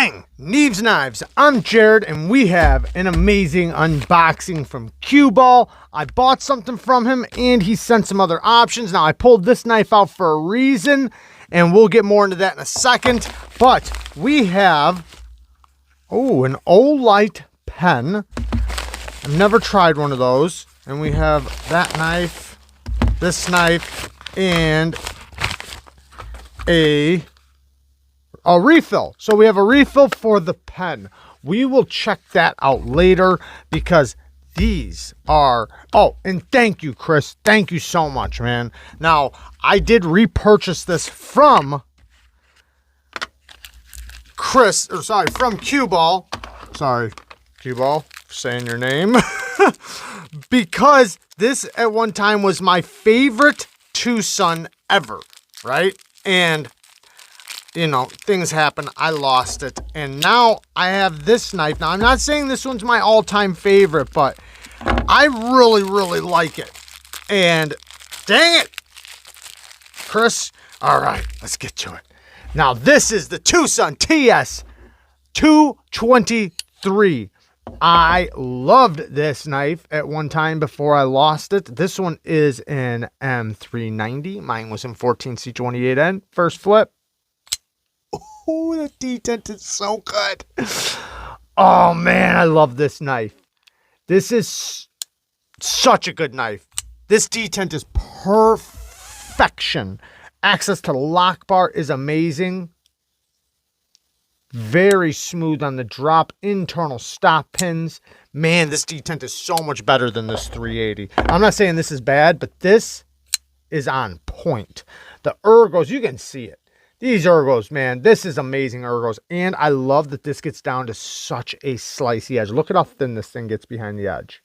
Gang, Neeves Knives. I'm Jared, and we have an amazing unboxing from QUEBALL. I bought something from him, and he sent some other options. Now, I pulled this knife out for a reason, and we'll get more into that in a second. But we have, an Olight pen. I've never tried one of those. And we have that knife, this knife, and a refill. So we have a refill for the pen. We will check that out later because these are, and thank you, Chris. Thank you so much, man. Now, I did repurchase this from from QUEBALL. Sorry, QUEBALL, for saying your name. Because this at one time was my favorite TuSun ever, right? And you know, things happen. I lost it. And now I have this knife. Now, I'm not saying this one's my all-time favorite, but I really, really like it. And dang it, Chris. All right, let's get to it. Now, this is the TuSun TS223. I loved this knife at one time before I lost it. This one is an M390. Mine was in 14C28N. First flip. Oh, the detent is so good. Oh, man, I love this knife. This is such a good knife. This detent is perfection. Access to the lock bar is amazing. Very smooth on the drop. Internal stop pins. Man, this detent is so much better than this 380. I'm not saying this is bad, but this is on point. The ergos, you can see it. These ergos, man, this is amazing ergos. And I love that this gets down to such a slicey edge. Look at how thin this thing gets behind the edge.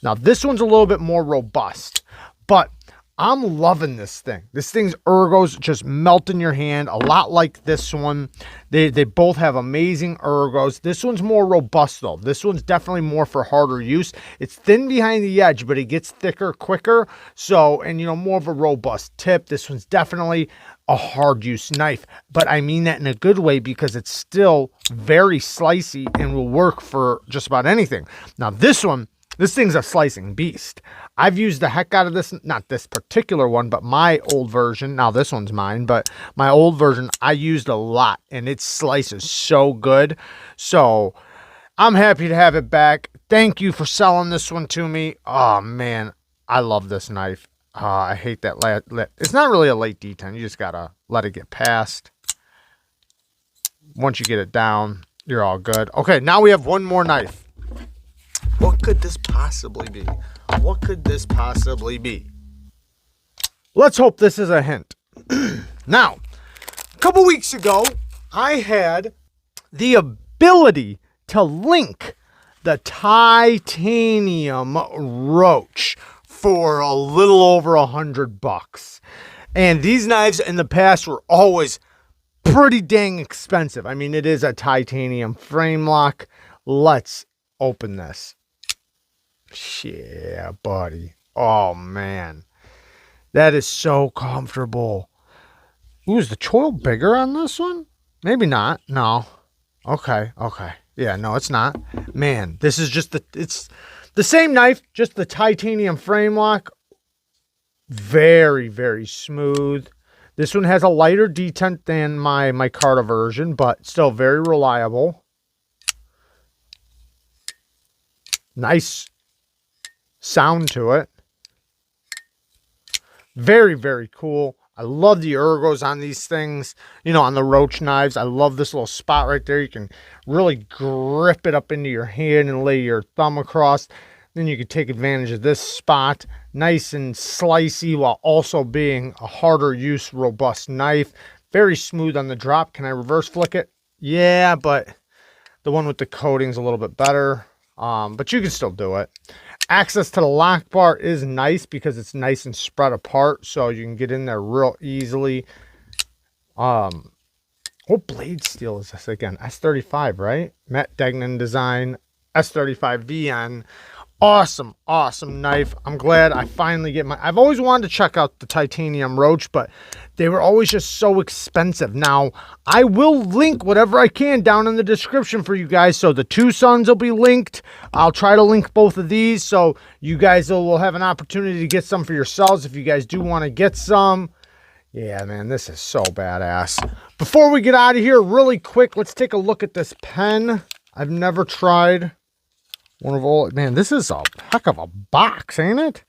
Now, this one's a little bit more robust, but I'm loving this thing. This thing's ergos just melt in your hand, a lot like this one. They both have amazing ergos. This one's more robust, though. This one's definitely more for harder use. It's thin behind the edge, but it gets thicker quicker. So, and you know, more of a robust tip. This one's definitely a hard use knife, but I mean that in a good way because it's still very slicey and will work for just about anything. Now, this thing's a slicing beast. I've used the heck out of this, not this particular one, but my old version. Now, this one's mine, but my old version, I used a lot, and it slices so good. So, I'm happy to have it back. Thank you for selling this one to me. Oh, man, I love this knife. I hate that. It's not really a late detent. You just got to let it get past. Once you get it down, you're all good. Okay, now we have one more knife. What could this possibly be? What could this possibly be? Let's hope this is a hint. Now, a couple weeks ago, I had the ability to link the titanium roach for a little over $100. And these knives in the past were always pretty dang expensive. I mean, it is a titanium frame lock. Let's open this. Yeah, buddy. Oh, man. That is so comfortable. Ooh, is the choil bigger on this one? Maybe not. No. Okay. Yeah, no, it's not. Man, this is just it's the same knife, just the titanium frame lock. Very, very smooth. This one has a lighter detent than my Carta version, but still very reliable. Nice sound to it. Very, very cool. I love the ergos on these things. You know, on the Roach knives, I love this little spot right there. You can really grip it up into your hand and lay your thumb across. Then you can take advantage of this spot. Nice and slicey while also being a harder use, robust knife. Very smooth on the drop. Can I reverse flick it? Yeah, but the one with the coating's a little bit better. But you can still do it. Access to the lock bar is nice because it's nice and spread apart, so you can get in there real easily. What blade steel is this again? S35, right? Matt Degnan design, S35 VN. awesome, awesome knife. I'm glad I finally get my... I've always wanted to check out the titanium Roach, but they were always just so expensive. Now, I will link whatever I can down in the description for you guys. So the TuSuns will be linked. I'll try to link both of these so you guys will have an opportunity to get some for yourselves if you guys do want to get some. Yeah, man, this is so badass. Before we get out of here, really quick, let's take a look at this pen. I've never tried one of all... Man, this is a heck of a box, ain't it?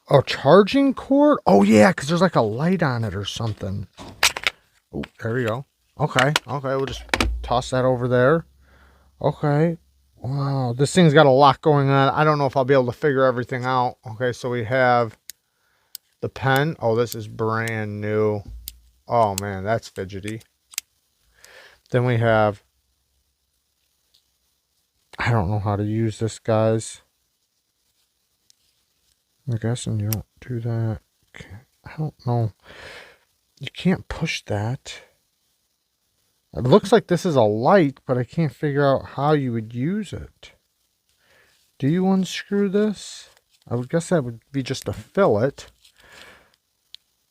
A charging cord? Oh, yeah, because there's like a light on it or something. Oh, there we go. Okay, we'll just toss that over there. Okay. Wow, this thing's got a lot going on. I don't know if I'll be able to figure everything out. Okay, so we have the pen. Oh, this is brand new. Oh, man, that's fidgety. Then we have... I don't know how to use this, guys. I'm guessing you don't do that. I don't know. You can't push that. It looks like this is a light, but I can't figure out how you would use it. Do you unscrew this? I would guess that would be just a fillet.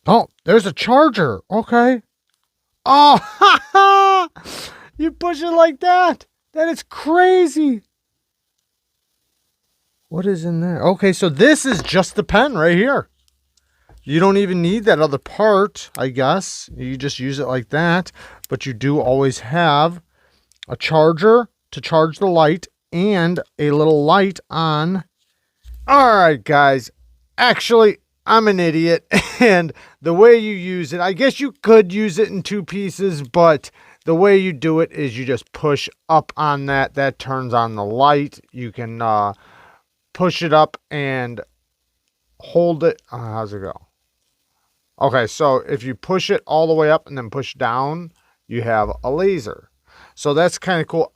Oh, there's a charger. Okay. Oh, ha ha! You push it like that. That is crazy. What is in there? Okay, so this is just the pen right here. You don't even need that other part, I guess. You just use it like that. But you do always have a charger to charge the light and a little light on. All right, guys. Actually, I'm an idiot. And the way you use it, I guess you could use it in two pieces, but the way you do it is you just push up on that. That turns on the light. You can... push it up and hold it. How's it go? Okay, so if you push it all the way up and then push down, you have a laser. So that's kind of cool.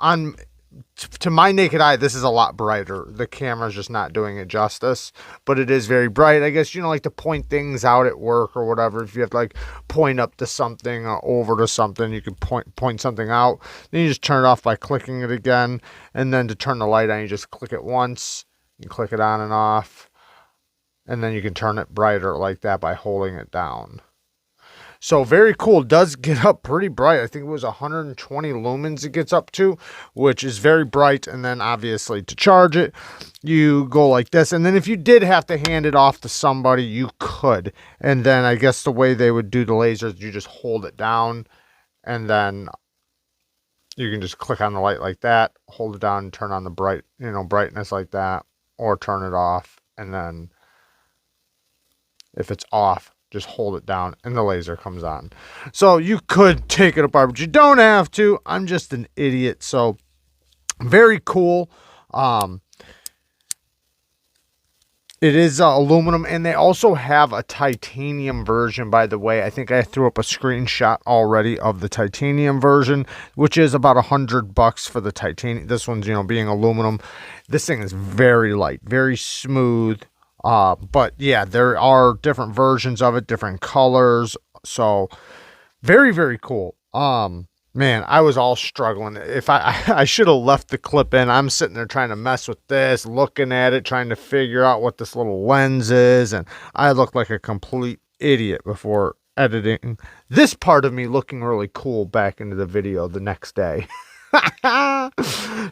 To my naked eye, this is a lot brighter. The camera's just not doing it justice, but it is very bright. I guess, you know, like to point things out at work or whatever. If you have to like point up to something or over to something, you can point something out. Then you just turn it off by clicking it again. And then to turn the light on, you just click it once. You click it on and off, and then you can turn it brighter like that by holding it down. So very cool. It does get up pretty bright. I think it was 120 lumens it gets up to, which is very bright. And then obviously to charge it, you go like this. And then if you did have to hand it off to somebody, you could. And then I guess the way they would do the lasers, you just hold it down, and then you can just click on the light like that, hold it down, and turn on the brightness like that. Or turn it off, and then if it's off, just hold it down and the laser comes on. So you could take it apart, but you don't have to. I'm just an idiot. So very cool. It is aluminum, and they also have a titanium version, by the way. I think I threw up a screenshot already of the titanium version, which is about $100 for the titanium. This one's, you know, being aluminum. This thing is very light, very smooth. But yeah, there are different versions of it, different colors. So very, very cool. Man, I was all struggling. If I should have left the clip in. I'm sitting there trying to mess with this, looking at it, trying to figure out what this little lens is. And I looked like a complete idiot before editing this part of me looking really cool back into the video the next day.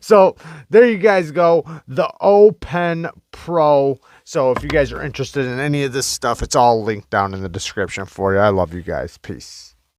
So there you guys go. The Open Pro. So if you guys are interested in any of this stuff, it's all linked down in the description for you. I love you guys. Peace.